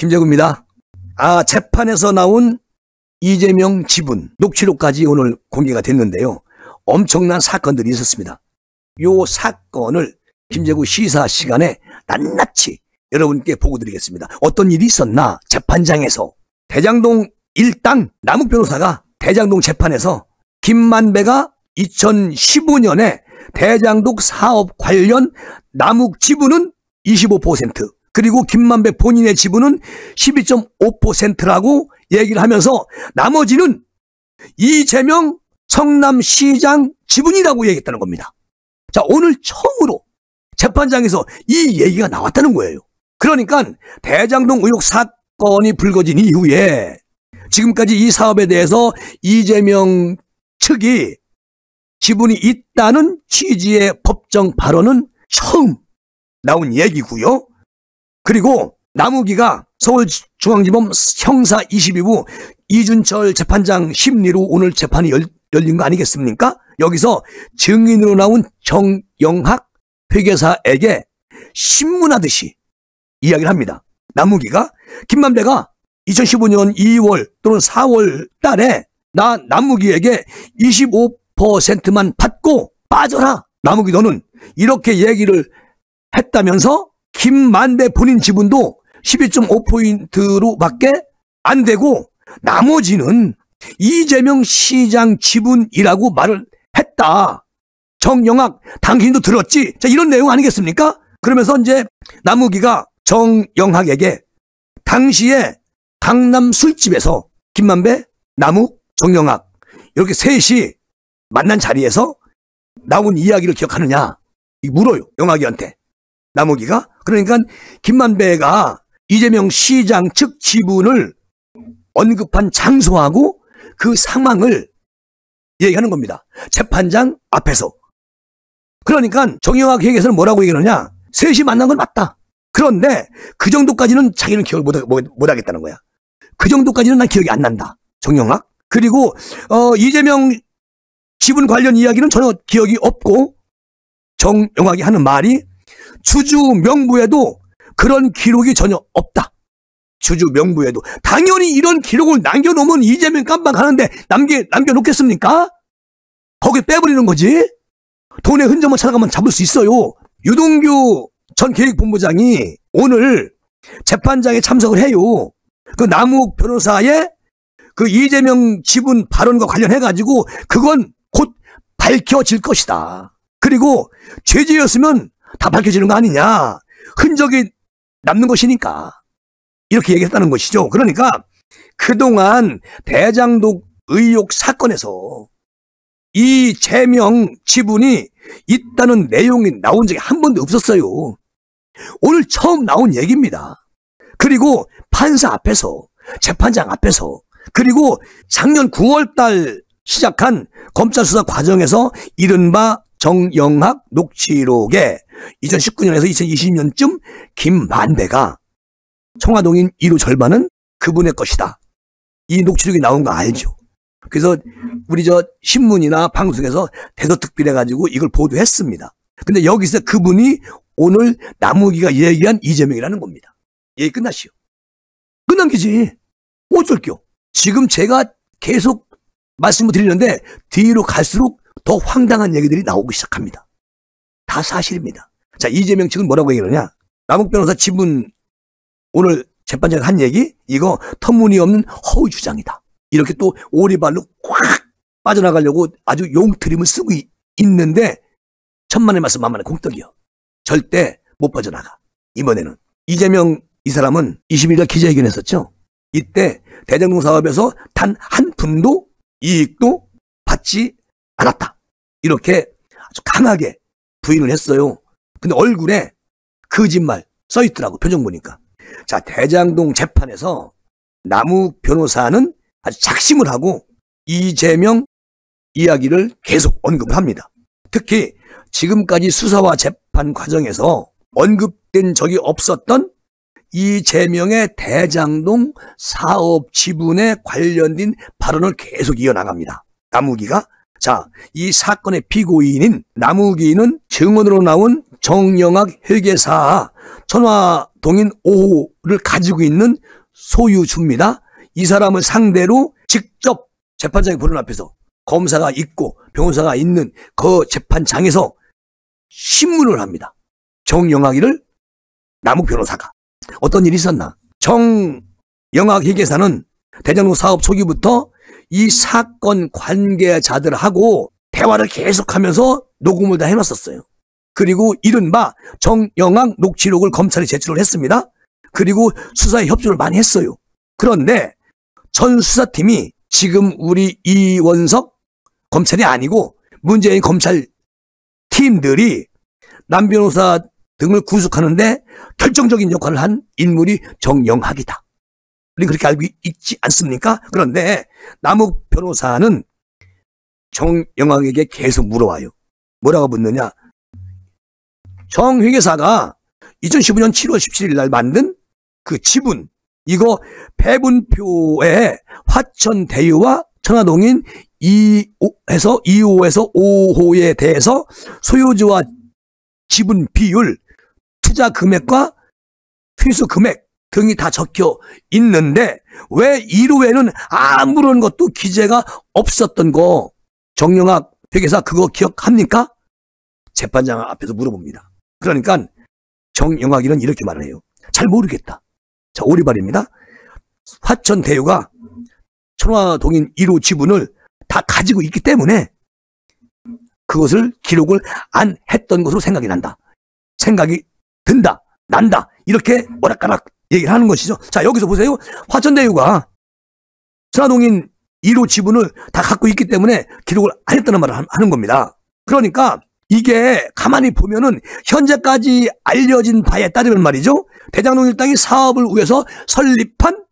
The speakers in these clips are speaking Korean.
김재구입니다. 재판에서 나온 이재명 지분 녹취록까지 오늘 공개가 됐는데요. 엄청난 사건들이 있었습니다. 요 사건을 김재구 시사 시간에 낱낱이 여러분께 보고드리겠습니다. 어떤 일이 있었나? 재판장에서 대장동 일당 남욱 변호사가 대장동 재판에서 김만배가 2015년에 대장동 사업 관련 남욱 지분은 25%, 그리고 김만배 본인의 지분은 12.5%라고 얘기를 하면서 나머지는 이재명 성남시장 지분이라고 얘기했다는 겁니다. 자, 오늘 처음으로 재판장에서 이 얘기가 나왔다는 거예요. 그러니까 대장동 의혹 사건이 불거진 이후에 지금까지 이 사업에 대해서 이재명 측이 지분이 있다는 취지의 법정 발언은 처음 나온 얘기고요. 그리고 남욱이가 서울중앙지법 형사 22부 이준철 재판장 심리로 오늘 재판이 열린 거 아니겠습니까? 여기서 증인으로 나온 정영학 회계사에게 신문하듯이 이야기를 합니다. 남욱이가 김만배가 2015년 2월 또는 4월 달에 나 남욱이에게 25%만 받고 빠져라. 남욱이 너는 이렇게 얘기를 했다면서 김만배 본인 지분도 12.5%로 밖에 안 되고 나머지는 이재명 시장 지분이라고 말을 했다. 정영학 당신도 들었지? 자, 이런 내용 아니겠습니까? 그러면서 이제 남욱이가 정영학에게 당시에 강남 술집에서 김만배, 남욱, 정영학 이렇게 셋이 만난 자리에서 나온 이야기를 기억하느냐 물어요. 영학이한테. 남욱이가. 그러니까 김만배가 이재명 시장 측 지분을 언급한 장소하고 그 상황을 얘기하는 겁니다. 재판장 앞에서. 그러니까 정영학 회계에서는 뭐라고 얘기하느냐? 셋이 만난 건 맞다. 그런데 그 정도까지는 자기는 기억을 못 하겠다는 거야. 그 정도까지는 난 기억이 안 난다. 정영학. 그리고 이재명 지분 관련 이야기는 전혀 기억이 없고 정영학이 하는 말이 주주 명부에도 그런 기록이 전혀 없다. 주주 명부에도. 당연히 이런 기록을 남겨놓으면 이재명 깜빡하는데 남겨놓겠습니까? 거기 빼버리는 거지. 돈의 흔적만 찾아가면 잡을 수 있어요. 유동규 전 계획본부장이 오늘 재판장에 참석을 해요. 그 남욱 변호사의 그 이재명 지분 발언과 관련해가지고 그건 곧 밝혀질 것이다. 그리고 죄지였으면 다 밝혀지는 거 아니냐. 흔적이 남는 것이니까. 이렇게 얘기했다는 것이죠. 그러니까 그동안 대장동 의혹 사건에서 이재명 지분이 있다는 내용이 나온 적이 한 번도 없었어요. 오늘 처음 나온 얘기입니다. 그리고 판사 앞에서, 재판장 앞에서, 그리고 작년 9월달 시작한 검찰 수사 과정에서 이른바 정영학 녹취록에 2019년에서 2020년쯤 김만배가 청화동인 1호 절반은 그분의 것이다. 이 녹취록이 나온 거 알죠? 그래서 우리 신문이나 방송에서 대서특필해가지고 이걸 보도했습니다. 근데 여기서 그분이 오늘 남욱이가 얘기한 이재명이라는 겁니다. 얘기 끝났시오. 끝난 기지. 어쩔겨. 지금 제가 계속 말씀을 드리는데 뒤로 갈수록 더 황당한 얘기들이 나오기 시작합니다. 다 사실입니다. 자, 이재명 측은 뭐라고 얘기하느냐? 남욱 변호사 지분 오늘 재판장에서 한 얘기? 이거 터무니없는 허위 주장이다. 이렇게 또 오리발로 확 빠져나가려고 아주 용트림을 쓰고 있는데 천만의 말씀 만만의 공덕이요. 절대 못 빠져나가. 이번에는 이재명 이 사람은 21일 기자회견했었죠. 이때 대장동 사업에서 단 한 푼도 이익도 받지 않았다. 이렇게 아주 강하게 부인을 했어요. 근데 얼굴에 거짓말 써있더라고, 표정 보니까. 자, 대장동 재판에서 남욱 변호사는 아주 작심을 하고 이재명 이야기를 계속 언급을 합니다. 특히 지금까지 수사와 재판 과정에서 언급된 적이 없었던 이재명의 대장동 사업 지분에 관련된 발언을 계속 이어나갑니다. 남욱이가. 자, 이 사건의 피고인인 남욱이는 증언으로 나온 정영학 회계사 천화동인 5호를 가지고 있는 소유주입니다. 이 사람을 상대로 직접 재판장의 보는 앞에서 검사가 있고 변호사가 있는 그 재판장에서 신문을 합니다. 정영학이를 남욱 변호사가. 어떤 일이 있었나? 정영학 회계사는 대장동 사업 초기부터 이 사건 관계자들하고 대화를 계속하면서 녹음을 다 해놨었어요. 그리고 이른바 정영학 녹취록을 검찰에 제출을 했습니다. 그리고 수사에 협조를 많이 했어요. 그런데 전 수사팀이 지금 우리 이원석 검찰이 아니고 문재인 검찰 팀들이 남 변호사 등을 구속하는데 결정적인 역할을 한 인물이 정영학이다. 우리 그렇게 알고 있지 않습니까? 그런데 남욱 변호사는 정영학에게 계속 물어와요. 뭐라고 묻느냐? 정 회계사가 2015년 7월 17일 날 만든 그 지분, 이거 배분표에 화천대유와 천화동인 2호에서 5호에 대해서 소유주와 지분 비율, 투자 금액과 회수 금액 등이 다 적혀 있는데 왜 1호에는 아무런 것도 기재가 없었던 거, 정영학 회계사 그거 기억합니까? 재판장 앞에서 물어봅니다. 그러니까 정영학이는 이렇게 말을 해요. 잘 모르겠다. 자, 오리발입니다. 화천대유가 천화동인 1호 지분을 다 가지고 있기 때문에 그것을 기록을 안 했던 것으로 생각이 난다. 생각이 든다. 난다. 이렇게 오락가락 얘기를 하는 것이죠. 자, 여기서 보세요. 화천대유가 천화동인 1호 지분을 다 갖고 있기 때문에 기록을 안 했다는 말을 하는 겁니다. 그러니까 이게 가만히 보면은 현재까지 알려진 바에 따르면 말이죠. 대장동 일당이 사업을 위해서 설립한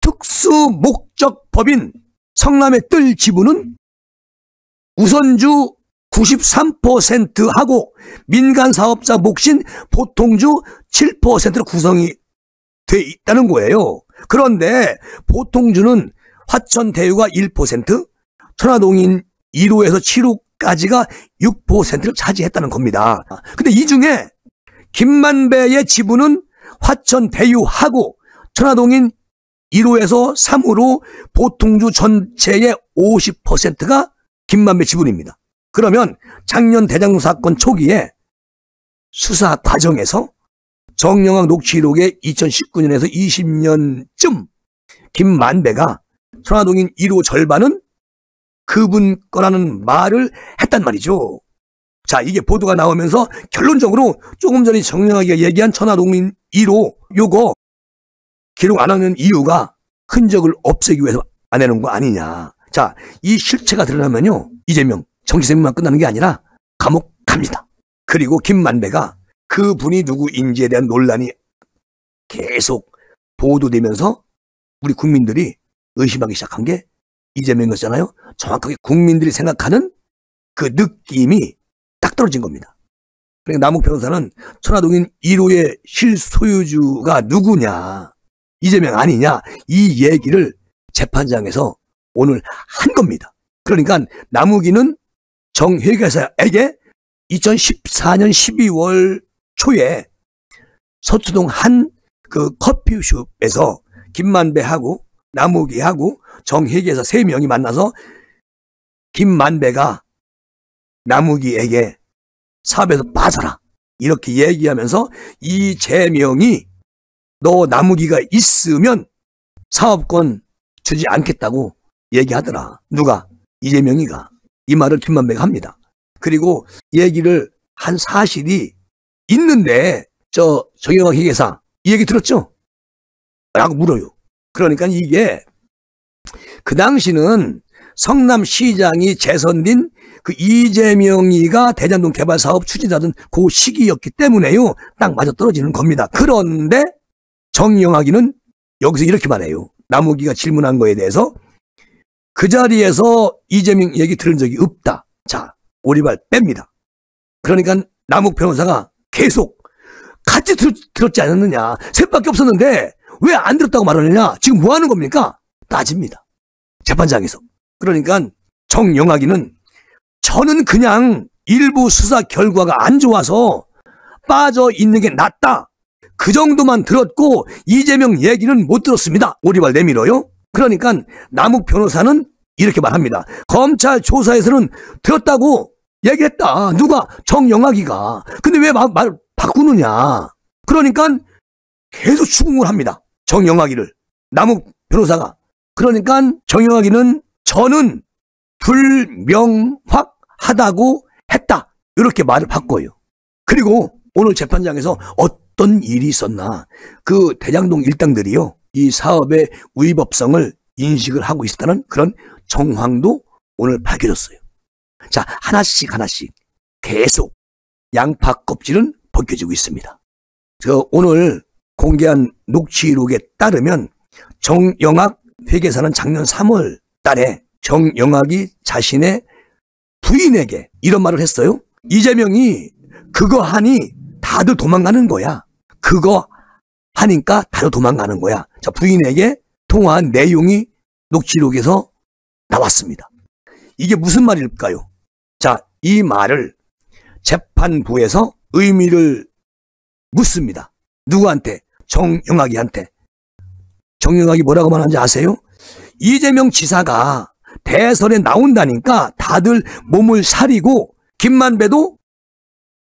특수목적법인 성남의 뜰 지분은 우선주 93%하고 민간사업자 몫인 보통주 7%로 구성이 돼 있다는 거예요. 그런데 보통주는 화천대유가 1%, 천화동인 1호에서 7호까지가 6%를 차지했다는 겁니다. 근데 이 중에 김만배의 지분은 화천대유하고 천화동인 1호에서 3호로 보통주 전체의 50%가 김만배 지분입니다. 그러면 작년 대장동 사건 초기에 수사 과정에서 정영학 녹취록에 2019년에서 20년쯤 김만배가 천화동인 1호 절반은 그분 거라는 말을 했단 말이죠. 자, 이게 보도가 나오면서 결론적으로 조금 전에 정영학이가 얘기한 천화동인 1호 요거 기록 안 하는 이유가 흔적을 없애기 위해서 안 해놓은 거 아니냐. 자, 이 실체가 드러나면요, 이재명 정치생명만 끝나는 게 아니라 감옥 갑니다. 그리고 김만배가 그분이 누구인지에 대한 논란이 계속 보도되면서 우리 국민들이 의심하기 시작한 게 이재명이었잖아요. 정확하게 국민들이 생각하는 그 느낌이 딱 떨어진 겁니다. 그러니까 남욱 변호사는 천화동인 1호의 실소유주가 누구냐, 이재명 아니냐, 이 얘기를 재판장에서 오늘 한 겁니다. 그러니까 남욱이는 정 회계사에게 2014년 12월 초에 서초동 한 그 커피숍에서 김만배하고 남욱이하고 정 회계사 3명이 만나서 김만배가 남욱이에게 사업에서 빠져라 이렇게 얘기하면서 이재명이 너 남욱이가 있으면 사업권 주지 않겠다고 얘기하더라. 누가? 이재명이가. 이 말을 김만배가 합니다. 그리고 얘기를 한 사실이 있는데 정영학 회계사 이 얘기 들었죠? 라고 물어요. 그러니까 이게 그 당시는 성남시장이 재선된 그 이재명이가 대장동 개발 사업 추진하던 그 시기였기 때문에요. 딱 맞아 떨어지는 겁니다. 그런데 정영학이는 여기서 이렇게 말해요. 남욱이가 질문한 거에 대해서 그 자리에서 이재명 얘기 들은 적이 없다. 자, 오리발 뺍니다. 그러니까 남욱 변호사가 계속 같이 들었지 않았느냐. 셋밖에 없었는데 왜 안 들었다고 말하느냐. 지금 뭐 하는 겁니까? 따집니다. 재판장에서. 그러니까 정영학이는 저는 그냥 일부 수사 결과가 안 좋아서 빠져 있는 게 낫다. 그 정도만 들었고 이재명 얘기는 못 들었습니다. 오리발 내밀어요. 그러니까 남욱 변호사는 이렇게 말합니다. 검찰 조사에서는 들었다고 얘기했다. 누가? 정영학이가. 근데 왜 말 바꾸느냐. 그러니까 계속 추궁을 합니다. 정영학이를. 남욱 변호사가. 그러니까 정영학이는 저는 불명확하다고 했다. 이렇게 말을 바꿔요. 그리고 오늘 재판장에서 어떤 일이 있었나. 그 대장동 일당들이요. 이 사업의 위법성을 인식을 하고 있었다는 그런 정황도 오늘 밝혀졌어요. 자, 하나씩 계속 양파 껍질은 벗겨지고 있습니다. 저 오늘 공개한 녹취록에 따르면 정영학 회계사는 작년 3월 달에 정영학이 자신의 부인에게 이런 말을 했어요. 이재명이 그거 하니 다들 도망가는 거야. 그거 하니까 다들 도망가는 거야. 자, 부인에게 통화한 내용이 녹취록에서 나왔습니다. 이게 무슨 말일까요? 자, 이 말을 재판부에서 의미를 묻습니다. 누구한테? 정영학이한테. 정영학이 뭐라고 말하는지 아세요? 이재명 지사가 대선에 나온다니까 다들 몸을 사리고 김만배도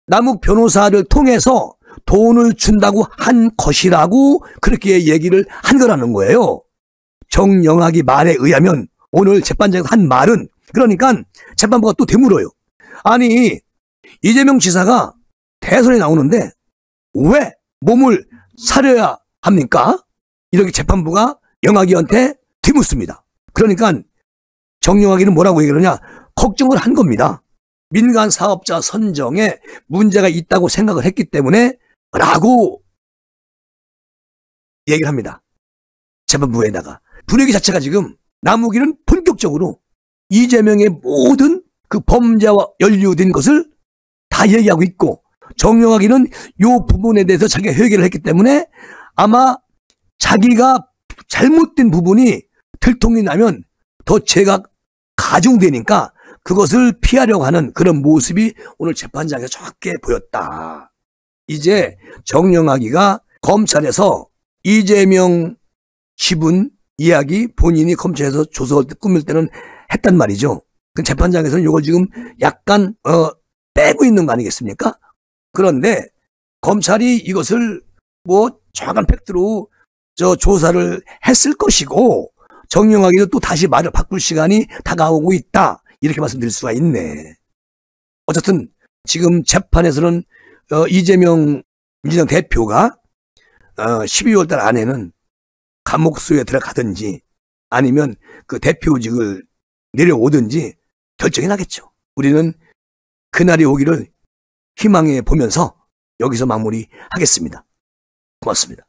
남욱 변호사를 통해서 돈을 준다고 한 것이라고 그렇게 얘기를 한 거라는 거예요. 정영학이 말에 의하면 오늘 재판장에서 한 말은 그러니까 재판부가 또 되물어요. 아니 이재명 지사가 대선에 나오는데 왜 몸을 사려야 합니까? 이렇게 재판부가 영학이한테 되묻습니다. 그러니까 정영학이는 뭐라고 얘기하느냐? 걱정을 한 겁니다. 민간 사업자 선정에 문제가 있다고 생각을 했기 때문에 라고 얘기를 합니다. 재판부에다가. 분위기 자체가 지금 남욱이는 본격적으로 이재명의 모든 그 범죄와 연루된 것을 다 얘기하고 있고 정영학이는 이 부분에 대해서 자기가 회개를 했기 때문에 아마 자기가 잘못된 부분이 들통이 나면 더 죄가 가중되니까 그것을 피하려고 하는 그런 모습이 오늘 재판장에서 정확하게 보였다. 이제 정영학이가 검찰에서 이재명 지분 이야기 본인이 검찰에서 조사할 때 꾸밀 때는 했단 말이죠. 그 재판장에서는 이걸 지금 약간 빼고 있는 거 아니겠습니까? 그런데 검찰이 이것을 뭐 정확한 팩트로 조사를 했을 것이고 정영학이도 또 다시 말을 바꿀 시간이 다가오고 있다. 이렇게 말씀드릴 수가 있네. 어쨌든 지금 재판에서는 이재명 민주당 대표가 12월 달 안에는 감옥수에 들어가든지 아니면 그 대표직을 내려오든지 결정이 나겠죠. 우리는 그날이 오기를 희망해 보면서 여기서 마무리하겠습니다. 고맙습니다.